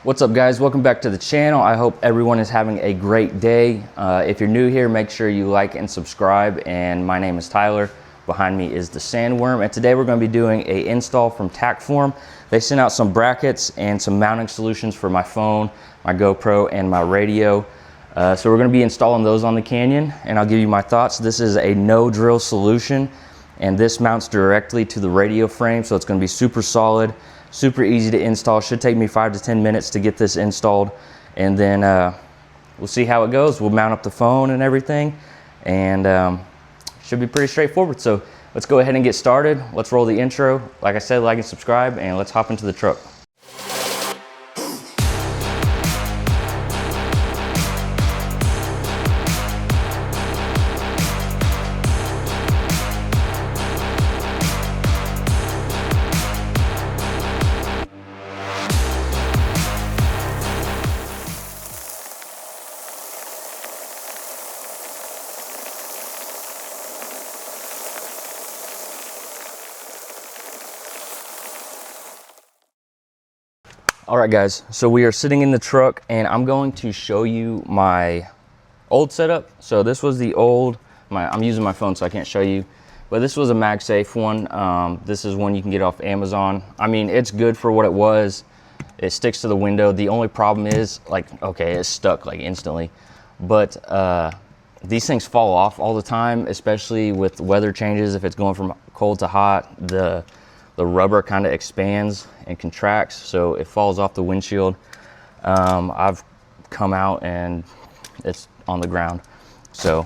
What's up, guys? Welcome back to the channel. I hope everyone is having a great day. If you're new here, make sure you like and subscribe. And my name is Tyler. Behind me is the Sandworm, and today we're going to be doing a install from Tackform. They sent out some brackets and some mounting solutions for my phone, my GoPro, and my radio. So we're going to be installing those on the Canyon, and I'll give you my thoughts. This is a no drill solution, and this mounts directly to the radio frame, so it's going to be super solid, super easy to install. Should take me 5 to 10 minutes to get this installed, and then we'll see how it goes. We'll mount up the phone and everything, and should be pretty straightforward. So let's go ahead and get started. Let's roll the intro. Like I said, like and subscribe, and let's hop into the truck. All right, guys, so we are sitting in the truck, and I'm going to show you my old setup. So this was the old, I'm using my phone so I can't show you, but this was a MagSafe one. This is one you can get off Amazon. I mean, it's good for what it was. It sticks to the window. The only problem is, like, okay, it's stuck like instantly, but these things fall off all the time, especially with weather changes. If it's going from cold to hot, the rubber kind of expands and contracts, so it falls off the windshield. I've come out and it's on the ground, so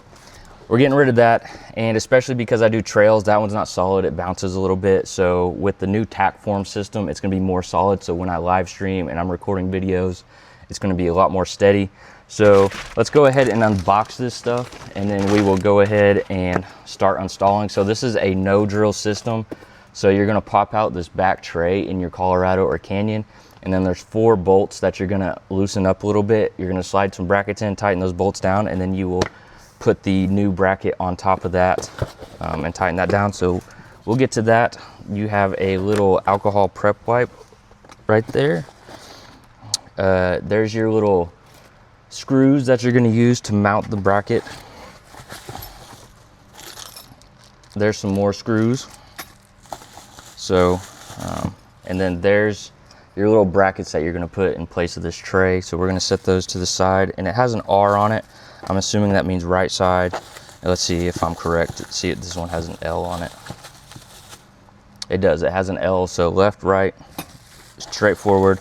we're getting rid of that. And especially because I do trails, that one's not solid, it bounces a little bit. So with the new Tackform system, it's going to be more solid, so when I live stream and I'm recording videos, it's going to be a lot more steady. So let's go ahead and unbox this stuff, and then we will go ahead and start installing. So this is a no drill system. So you're gonna pop out this back tray in your Colorado or Canyon, and then there's 4 bolts that you're gonna loosen up a little bit. You're gonna slide some brackets in, tighten those bolts down, and then you will put the new bracket on top of that and tighten that down. So we'll get to that. You have a little alcohol prep wipe right there. There's your little screws that you're gonna use to mount the bracket. There's some more screws. So, and then there's your little brackets that you're gonna put in place of this tray. So we're gonna set those to the side, and it has an R on it. I'm assuming that means right side. And let's see if I'm correct. See, this one has an L on it. It does, it has an L, so left, right, straightforward.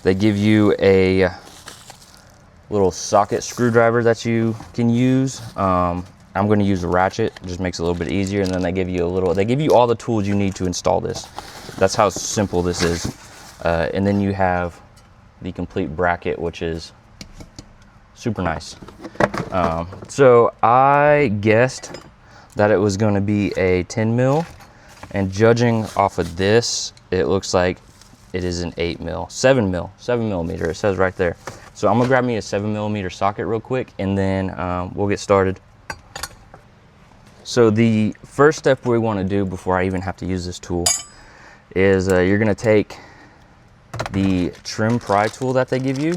They give you a little socket screwdriver that you can use. I'm going to use a ratchet. It just makes it a little bit easier. And then they give you all the tools you need to install this. That's how simple this is. And then you have the complete bracket, which is super nice. So I guessed that it was going to be a 10 mil, and judging off of this, it looks like it is an 7 millimeter. It says right there. So I'm gonna grab me a 7 millimeter socket real quick, and then we'll get started. So the first step we want to do before I even have to use this tool is you're going to take the trim pry tool that they give you,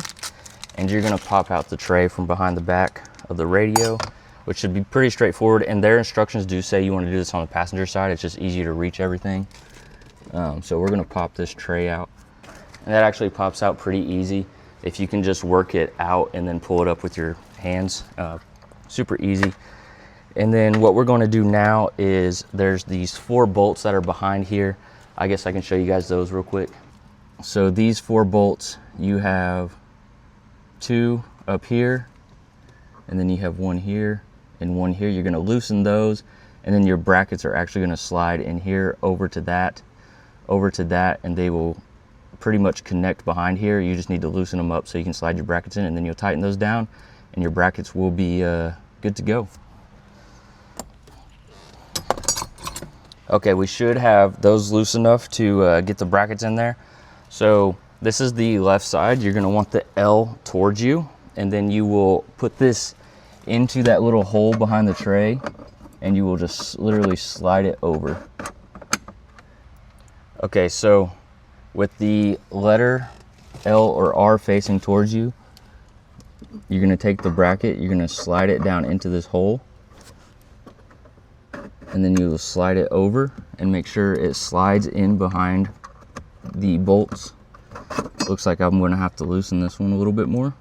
and you're going to pop out the tray from behind the back of the radio, which should be pretty straightforward. And their instructions do say you want to do this on the passenger side. It's just easier to reach everything. So we're going to pop this tray out, and that actually pops out pretty easy if you can just work it out and then pull it up with your hands. Super easy. And then what we're going to do now is there's these 4 bolts that are behind here. I guess I can show you guys those real quick. So these 4 bolts, you have 2 up here, and then you have 1 here and 1 here. You're going to loosen those, and then your brackets are actually going to slide in here over to that, and they will pretty much connect behind here. You just need to loosen them up so you can slide your brackets in, and then you'll tighten those down, and your brackets will be good to go. Okay, we should have those loose enough to get the brackets in there. So this is the left side. You're gonna want the L towards you, and then you will put this into that little hole behind the tray, and you will just literally slide it over. Okay, so with the letter L or R facing towards you, you're gonna take the bracket, you're gonna slide it down into this hole, and then you'll slide it over and make sure it slides in behind the bolts. Looks like I'm gonna have to loosen this one a little bit more.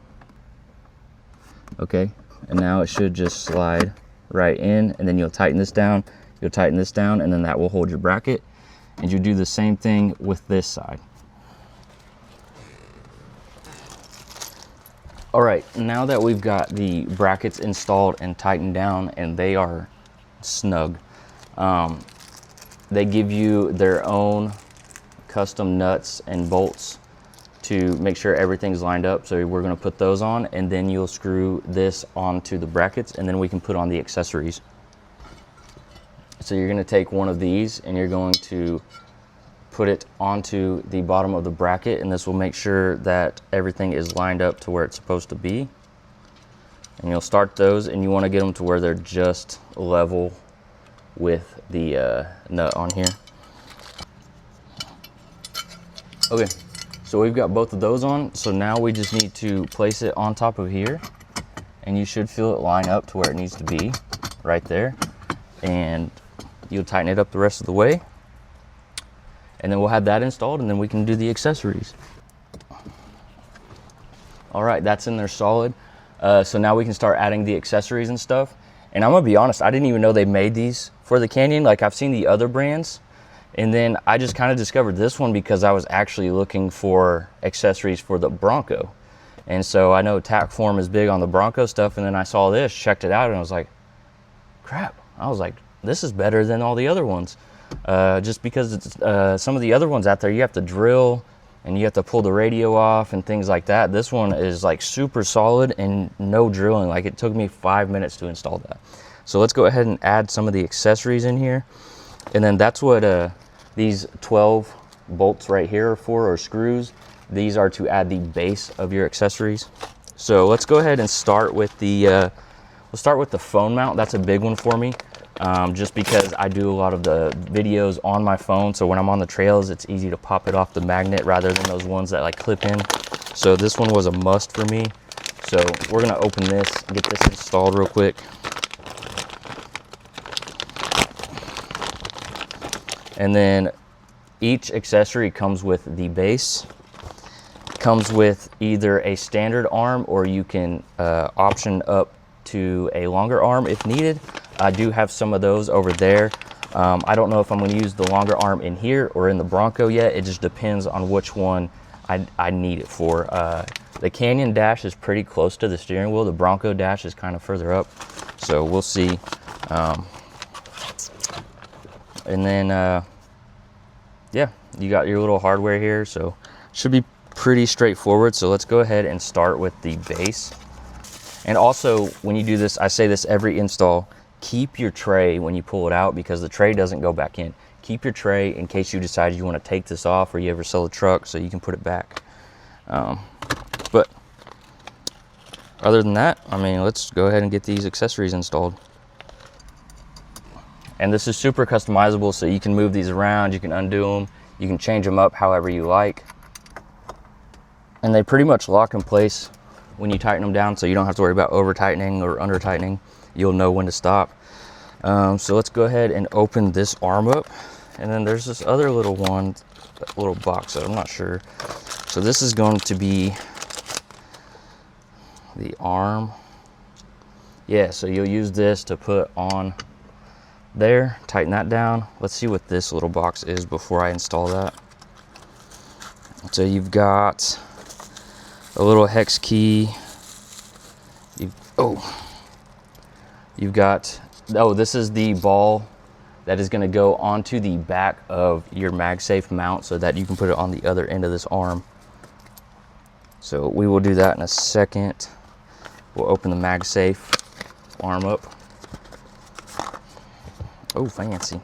Okay, and now it should just slide right in, and then you'll tighten this down, and then that will hold your bracket. And you do the same thing with this side. All right, now that we've got the brackets installed and tightened down and they are snug, they give you their own custom nuts and bolts to make sure everything's lined up. So we're gonna put those on, and then you'll screw this onto the brackets, and then we can put on the accessories. So you're gonna take one of these and you're going to put it onto the bottom of the bracket, and this will make sure that everything is lined up to where it's supposed to be. And you'll start those, and you wanna get them to where they're just level with the nut on here. Okay, so we've got both of those on. So now we just need to place it on top of here, and you should feel it line up to where it needs to be, right there. And you'll tighten it up the rest of the way, and then we'll have that installed, and then we can do the accessories. All right, that's in there solid. So now we can start adding the accessories and stuff. And I'm gonna be honest, I didn't even know they made these for the Canyon. Like, I've seen the other brands, and then I just kind of discovered this one because I was actually looking for accessories for the Bronco. And so I know Tackform is big on the Bronco stuff, and then I saw this, checked it out, and I was like, crap. I was like, this is better than all the other ones. Just because it's, some of the other ones out there, you have to drill and you have to pull the radio off and things like that. This one is like super solid and no drilling. Like, it took me 5 minutes to install that. So let's go ahead and add some of the accessories in here. And then that's what these 12 bolts right here are for, or screws. These are to add the base of your accessories. So let's go ahead and start with the, we'll start with the phone mount. That's a big one for me. Just because I do a lot of the videos on my phone, so when I'm on the trails, it's easy to pop it off the magnet rather than those ones that like clip in. So this one was a must for me. So we're gonna open this, get this installed real quick. And then each accessory comes with the base. Comes with either a standard arm, or you can option up to a longer arm if needed. I do have some of those over there. I don't know if I'm gonna use the longer arm in here or in the Bronco yet. It just depends on which one I need it for. The Canyon dash is pretty close to the steering wheel. The Bronco dash is kind of further up. So we'll see. And then, yeah, you got your little hardware here. So should be pretty straightforward. So let's go ahead and start with the base. And also, when you do this, I say this every install, keep your tray when you pull it out, because the tray doesn't go back in. Keep your tray in case you decide you want to take this off, or you ever sell a truck, so you can put it back. But other than that, I mean, let's go ahead and get these accessories installed. And this is super customizable, so you can move these around, you can undo them, you can change them up however you like. And they pretty much lock in place when you tighten them down, so you don't have to worry about over tightening or under tightening. You'll know when to stop. So let's go ahead and open this arm up. And then there's this other little one, that little box that I'm not sure. So this is going to be the arm. Yeah, so you'll use this to put on there, tighten that down. Let's see what this little box is before I install that. So you've got a little hex key. You've got, oh, this is the ball that is going to go onto the back of your MagSafe mount so that you can put it on the other end of this arm. So we will do that in a second. We'll open the MagSafe arm up. Oh, fancy.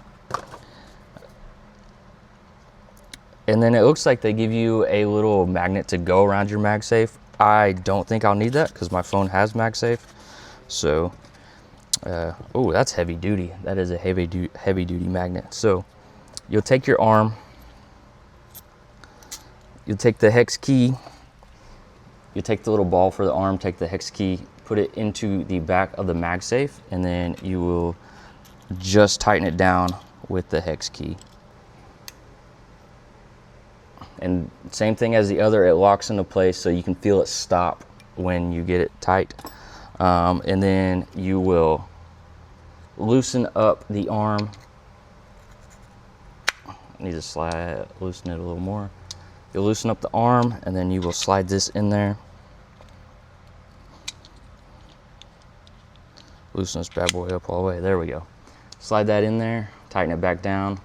And then it looks like they give you a little magnet to go around your MagSafe. I don't think I'll need that because my phone has MagSafe. So, oh, that's heavy duty. That is a heavy duty magnet. So you'll take your arm, you'll take the hex key, you take the little ball for the arm, take the hex key, put it into the back of the MagSafe, and then you will just tighten it down with the hex key. And same thing as the other, it locks into place so you can feel it stop when you get it tight. And then you will loosen up the arm. I need to loosen it a little more. You'll loosen up the arm, and then you will slide this in there. Loosen this bad boy up all the way. There we go. Slide that in there, tighten it back down,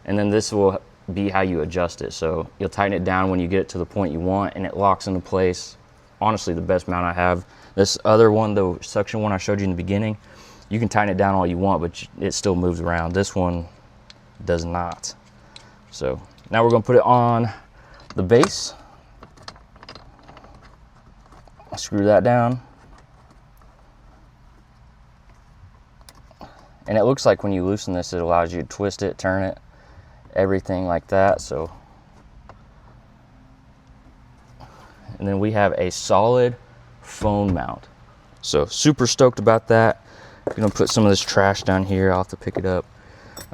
and then this will be how you adjust it. So you'll tighten it down when you get it to the point you want, and it locks into place. Honestly, the best mount I have. This other one, the suction one I showed you in the beginning, you can tighten it down all you want, but it still moves around. This one does not. So now we're going to put it on the base. Screw that down. And it looks like when you loosen this, it allows you to twist it, turn it, everything like that. So, and then we have a solid phone mount. So super stoked about that. I'm gonna put some of this trash down here. I'll have to pick it up.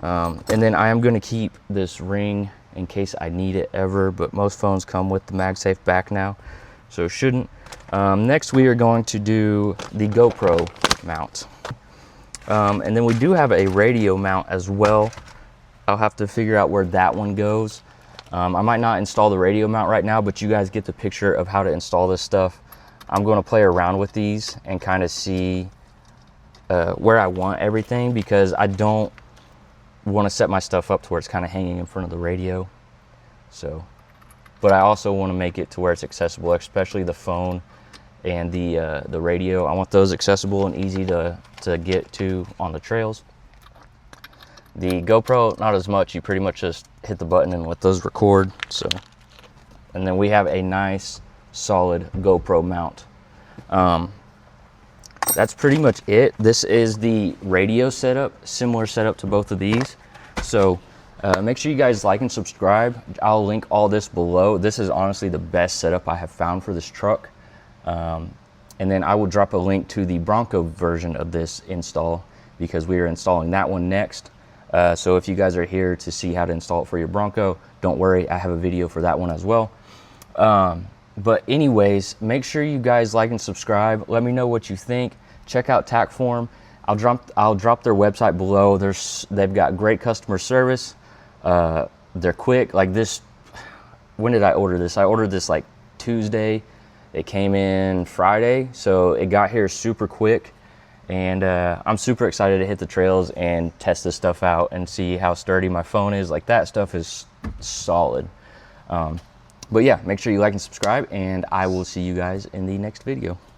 And then I am gonna keep this ring in case I need it ever, but most phones come with the MagSafe back now, so it shouldn't. Next we are going to do the GoPro mount. And then we do have a radio mount as well. I'll have to figure out where that one goes. I might not install the radio mount right now, but you guys get the picture of how to install this stuff. I'm going to play around with these and kind of see where I want everything, because I don't want to set my stuff up to where it's kind of hanging in front of the radio. So, but I also want to make it to where it's accessible, especially the phone and the radio. I want those accessible and easy to get to on the trails. The GoPro, not as much. You pretty much just hit the button and let those record. So, and then we have a nice solid GoPro mount. That's pretty much it. This is the radio setup, similar setup to both of these. So make sure you guys like and subscribe. I'll link all this below. This is honestly the best setup I have found for this truck. And then I will drop a link to the Bronco version of this install, because we are installing that one next. So if you guys are here to see how to install it for your Bronco, don't worry, I have a video for that one as well. But anyways, make sure you guys like and subscribe. Let me know what you think. Check out Tackform. I'll drop their website below. They've got great customer service. They're quick. Like this, when did I order this? I ordered this like Tuesday. It came in Friday, so it got here super quick. And I'm super excited to hit the trails and test this stuff out and see how sturdy my phone is. Like, that stuff is solid. But yeah, make sure you like and subscribe, and I will see you guys in the next video.